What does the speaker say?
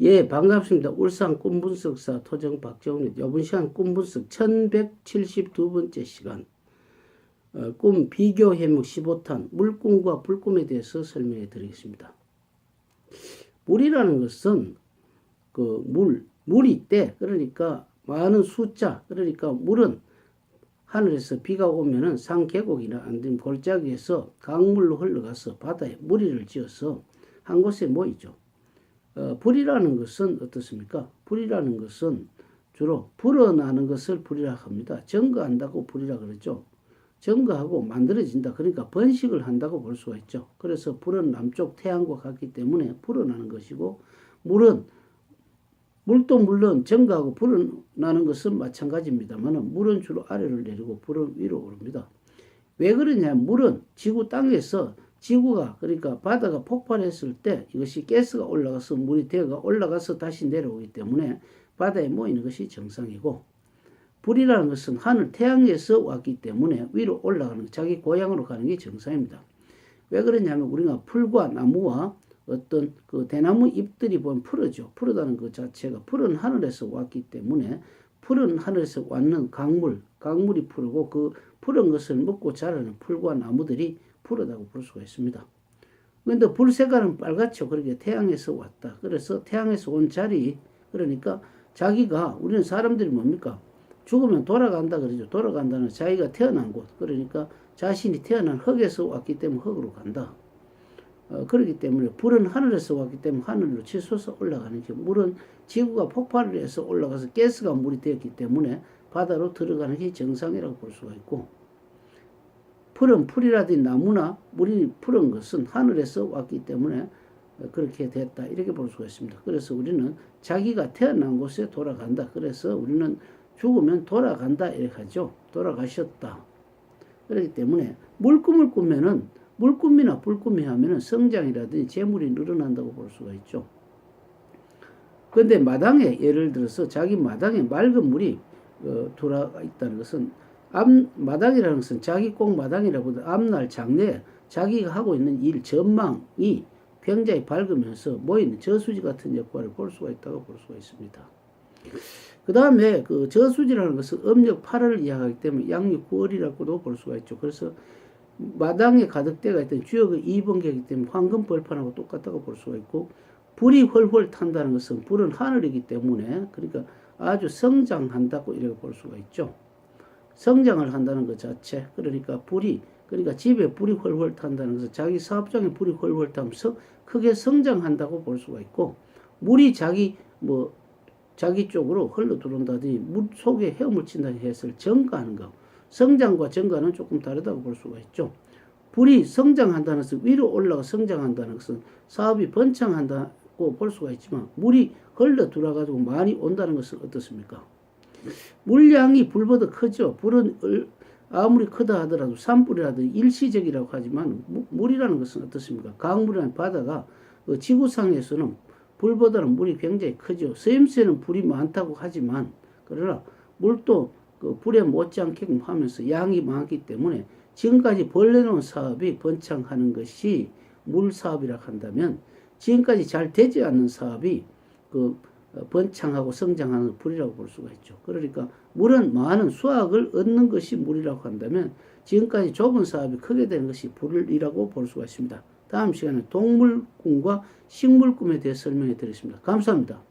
예, 반갑습니다. 울산 꿈분석사 토정 박정훈입니다. 이번 시간 꿈분석 1172번째 시간 꿈 비교 해목 15탄 물꿈과 불꿈에 대해서 설명해 드리겠습니다. 물이라는 것은 물이 때 그러니까 많은 숫자 그러니까 물은 하늘에서 비가 오면은 산 계곡이나 아니면 골짜기에서 강물로 흘러가서 바다에 무리를 지어서 한 곳에 모이죠. 불이라는 것은 어떻습니까? 불이라는 것은 주로 불어나는 것을 불이라 합니다. 증거한다고 불이라 그러죠. 증거하고 만들어진다. 그러니까 번식을 한다고 볼 수가 있죠. 그래서 불은 남쪽 태양과 같기 때문에 불어나는 것이고 물도 물론 증거하고 불어나는 것은 마찬가지입니다만 물은 주로 아래를 내리고 불은 위로 오릅니다. 왜 그러냐? 물은 지구 땅에서 지구가 그러니까 바다가 폭발했을 때 이것이 가스가 올라가서 물이 대가 올라가서 다시 내려오기 때문에 바다에 모이는 것이 정상이고 불이라는 것은 하늘 태양에서 왔기 때문에 위로 올라가는 자기 고향으로 가는 게 정상입니다. 왜 그러냐면 우리가 풀과 나무와 어떤 그 대나무 잎들이 보면 푸르죠. 푸르다는 것 자체가 푸른 하늘에서 왔기 때문에 푸른 하늘에서 왔는 강물이 푸르고 그 푸른 것을 먹고 자라는 풀과 나무들이 푸르다고 볼 수가 있습니다. 그런데 불 색깔은 빨갛죠. 그렇게 태양에서 왔다. 그래서 태양에서 온 자리 그러니까 자기가 우리는 사람들이 뭡니까? 죽으면 돌아간다 그러죠. 돌아간다는 자기가 태어난 곳 그러니까 자신이 태어난 흙에서 왔기 때문에 흙으로 간다. 그렇기 때문에 불은 하늘에서 왔기 때문에 하늘로 치솟아 올라가는 게 물은 지구가 폭발을 해서 올라가서 가스가 물이 되었기 때문에 바다로 들어가는 게 정상이라고 볼 수가 있고 푸른 풀이라든지 나무나 물이 푸른 것은 하늘에서 왔기 때문에 그렇게 됐다 이렇게 볼 수가 있습니다. 그래서 우리는 자기가 태어난 곳에 돌아간다. 그래서 우리는 죽으면 돌아간다 이렇게 하죠. 돌아가셨다. 그렇기 때문에 물꿈을 꾸면은 물꿈이나 불꿈이 하면은 성장이라든지 재물이 늘어난다고 볼 수가 있죠. 그런데 마당에 예를 들어서 자기 마당에 맑은 물이 돌아가 있다는 것은 마당이라는 것은 자기 꼭 마당이라보다 앞날 장래에 자기가 하고 있는 일 전망이 굉장히 밝으면서 모이는 저수지 같은 역할을 볼 수가 있다고 볼 수가 있습니다. 그 다음에 그 저수지라는 것은 음력 8월을 이야기하기 때문에 양력 9월이라고도 볼 수가 있죠. 그래서 마당에 가득대가 있던 주역의 2번계이기 때문에 황금 벌판하고 똑같다고 볼 수가 있고 불이 훨훨 탄다는 것은 불은 하늘이기 때문에 그러니까 아주 성장한다고 이렇게 볼 수가 있죠. 성장을 한다는 것 자체 그러니까 집에 불이 훨훨 탄다는 것은 자기 사업장에 불이 훨훨 타면서 크게 성장한다고 볼 수가 있고 물이 자기 쪽으로 흘러 들어온다든지 물 속에 헤엄을 친다는 해설 증가하는 것 성장과 증가는 조금 다르다고 볼 수가 있죠. 불이 성장한다는 것은 위로 올라가 성장한다는 것은 사업이 번창한다고 볼 수가 있지만 물이 흘러 들어가지고 많이 온다는 것은 어떻습니까? 물량이 불보다 크죠. 불은 아무리 크다 하더라도 산불이라든지 일시적이라고 하지만 물이라는 것은 어떻습니까? 강물이라는 바다가 지구상에서는 불보다는 물이 굉장히 크죠. 서임새는 불이 많다고 하지만 그러나 물도 그 불에 못지않게끔 하면서 양이 많기 때문에 지금까지 벌려놓은 사업이 번창하는 것이 물 사업이라 한다면 지금까지 잘 되지 않는 사업이 번창하고 성장하는 불이라고 볼 수가 있죠. 그러니까 물은 많은 수확을 얻는 것이 물이라고 한다면 지금까지 좁은 사업이 크게 되는 것이 불이라고 볼 수가 있습니다. 다음 시간에 동물꿈과 식물꿈에 대해 설명해 드리겠습니다. 감사합니다.